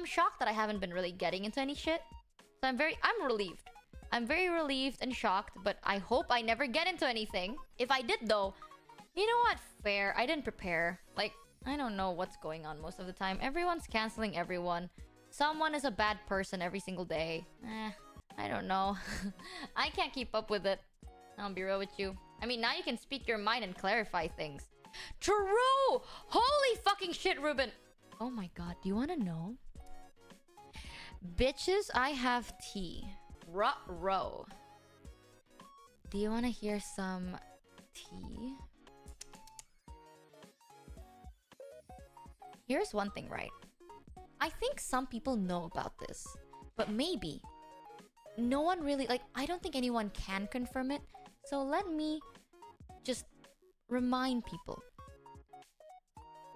I'm shocked that I haven't been really getting into any shit. So I'm relieved. I'm very relieved and shocked, but I hope I never get into anything. If I did though, you know what? Fair. I didn't prepare. Like, I don't know what's going on most of the time. Everyone's canceling everyone. Someone is a bad person every single day. I don't know. I can't keep up with it. I'll be real with you. I mean, now you can speak your mind and clarify things. True! Holy fucking shit, Ruben! Oh my god, do you want to know? Bitches, I have tea. Ruh-roh. Do you want to hear some tea? Here's one thing, right? I think some people know about this, but maybe no one really, like, I don't think anyone can confirm it. So let me just remind people.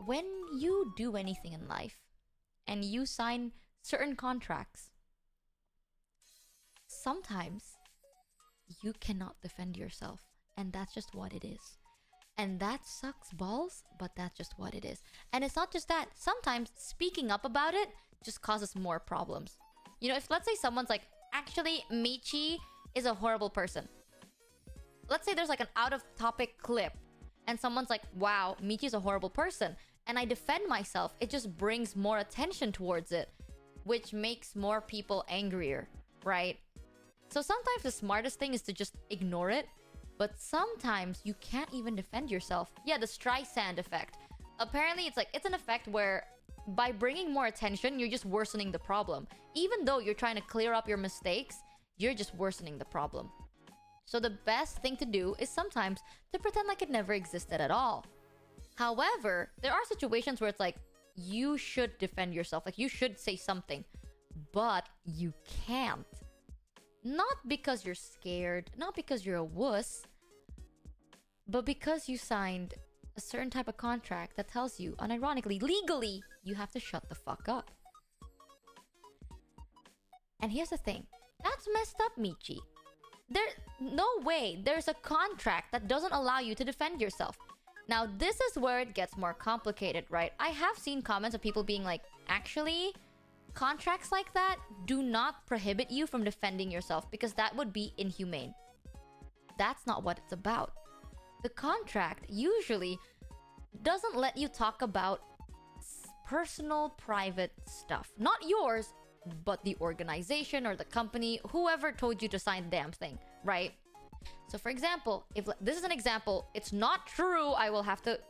When you do anything in life and you sign certain contracts, sometimes you cannot defend yourself, and that's just what it is. And that sucks balls, but that's just what it is. And it's not just that. Sometimes speaking up about it just causes more problems. You know, if let's say someone's like, actually, Michi is a horrible person. Let's say there's like an out-of-topic clip, and someone's like, wow, Michi's a horrible person. And I defend myself. It just brings more attention towards it, which makes more people angrier, right? So sometimes the smartest thing is to just ignore it. But sometimes you can't even defend yourself. Yeah, the Streisand effect. Apparently, it's an effect where by bringing more attention, you're just worsening the problem. Even though you're trying to clear up your mistakes, you're just worsening the problem. So the best thing to do is sometimes to pretend like it never existed at all. However, there are situations where it's like, you should defend yourself. Like, you should say something. But you can't. Not because you're scared, not because you're a wuss, but because you signed a certain type of contract that tells you, unironically, legally, you have to shut the fuck up. And here's the thing. That's messed up, Michi. No way there's a contract that doesn't allow you to defend yourself. Now, this is where it gets more complicated, right? I have seen comments of people being like, actually, contracts like that do not prohibit you from defending yourself because that would be inhumane. That's not what it's about. The contract usually doesn't let you talk about personal, private stuff. Not yours, but the organization or the company, whoever told you to sign the damn thing, right? So for example, if this is an example, it's not true, I will have to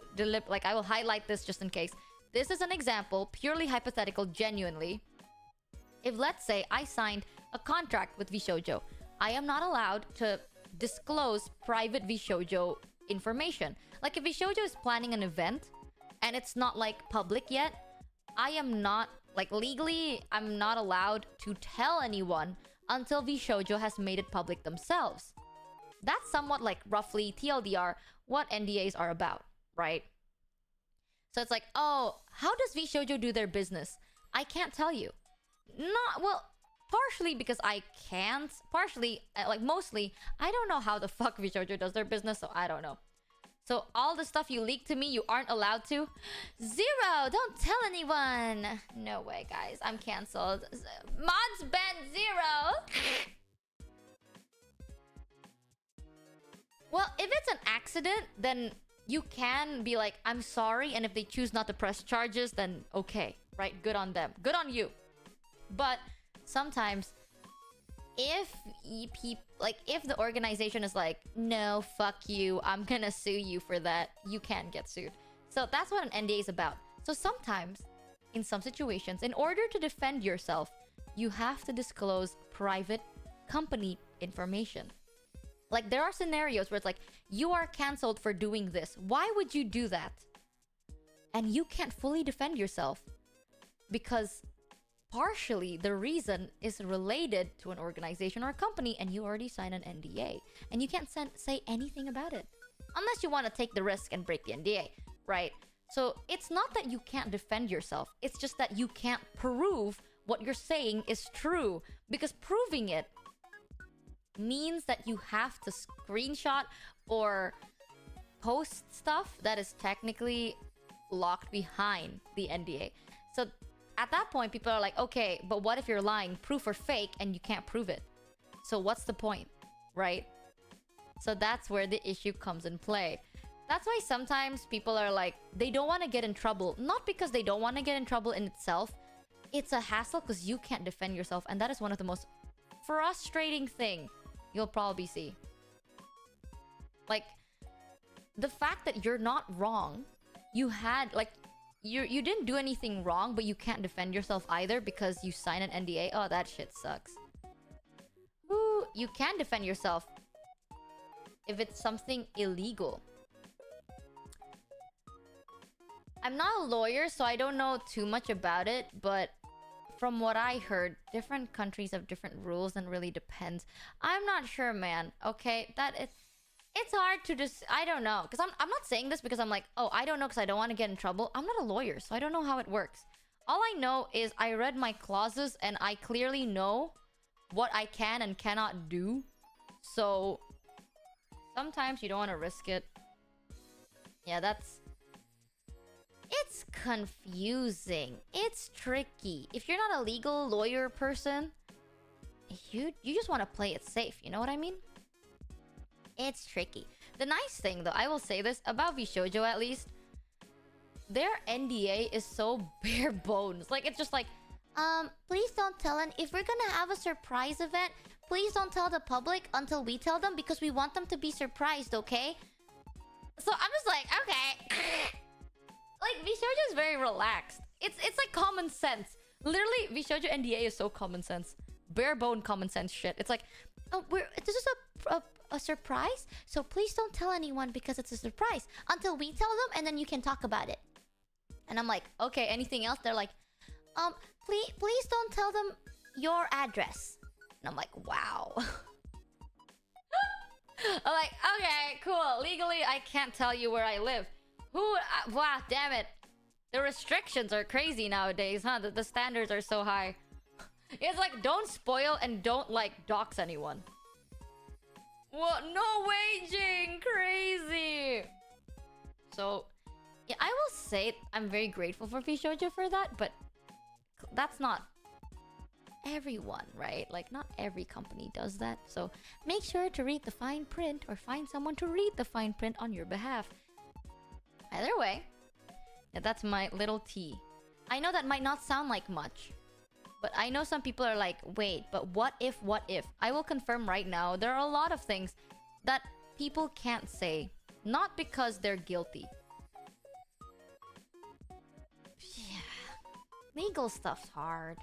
I will highlight this just in case. This is an example, purely hypothetical, genuinely. If let's say I signed a contract with Vshojo, I am not allowed to disclose private Vshojo information. Like if Vshojo is planning an event and it's not like public yet, I am not, like legally, I'm not allowed to tell anyone until Vshojo has made it public themselves. That's somewhat like roughly TLDR what NDAs are about, right? So it's like, oh, how does Vshojo do their business? I can't tell you. Not, well, partially because I can't. Partially, like mostly, I don't know how the fuck Vshojo does their business, so I don't know. So all the stuff you leaked to me, you aren't allowed to? Zero! Don't tell anyone! No way, guys. I'm cancelled. Mods ban 0! Well, if it's an accident, then you can be like, I'm sorry, and if they choose not to press charges, then okay, right? Good on them. Good on you. But sometimes, if the organization is like, no, fuck you, I'm gonna sue you for that, you can get sued. So that's what an NDA is about. So sometimes, in some situations, in order to defend yourself, you have to disclose private company information. Like, there are scenarios where it's like, you are canceled for doing this. Why would you do that? And you can't fully defend yourself because partially the reason is related to an organization or a company and you already signed an NDA. And you can't say anything about it. Unless you want to take the risk and break the NDA, right? So it's not that you can't defend yourself. It's just that you can't prove what you're saying is true. Because proving it means that you have to screenshot or post stuff that is technically locked behind the NDA. So at that point, people are like, okay, but what if you're lying? Proof or fake, and you can't prove it. So what's the point, right? So that's where the issue comes in play. That's why sometimes people are like, they don't want to get in trouble. Not because they don't want to get in trouble in itself. It's a hassle because you can't defend yourself. And that is one of the most frustrating thing you'll probably see. Like, the fact that you're not wrong, you had, like, you didn't do anything wrong, but you can't defend yourself either because you signed an NDA. Oh, that shit sucks. Ooh, you can defend yourself if it's something illegal. I'm not a lawyer, so I don't know too much about it, but from what I heard, different countries have different rules and really depends. I'm not sure, man. Okay, it's hard to just, I don't know, because I'm not saying this because I'm like, oh, I don't know because I don't want to get in trouble. I'm not a lawyer, so I don't know how it works. All I know is I read my clauses and I clearly know what I can and cannot do. So sometimes you don't want to risk it. Yeah, it's confusing. It's tricky. If you're not a legal lawyer person, you just want to play it safe. You know what I mean? It's tricky. The nice thing, though, I will say this about Vshojo at least, their NDA is so bare bones. Like, it's just like, please don't tell them. If we're gonna have a surprise event, please don't tell the public until we tell them because we want them to be surprised, okay? So I'm just like, okay. Like, Vshojo is very relaxed. It's like common sense. Literally, Vshojo NDA is so common sense. Bare bone common sense shit. It's like, oh, this is a surprise, so please don't tell anyone because it's a surprise until we tell them, and then you can talk about it. And I'm like, okay, anything else? They're like, please don't tell them your address. And I'm like, wow. I'm like, okay, cool. Legally, I can't tell you where I live. Wow, damn it. The restrictions are crazy nowadays, huh? The standards are so high. It's like, don't spoil and don't, like, dox anyone. What? No waging! Crazy! So, yeah, I will say I'm very grateful for Vshojo for that, but that's not everyone, right? Like, not every company does that. So, make sure to read the fine print or find someone to read the fine print on your behalf. Either way, yeah, that's my little tea. I know that might not sound like much, but I know some people are like, wait, but what if? I will confirm right now, there are a lot of things that people can't say. Not because they're guilty. Yeah. Legal stuff's hard.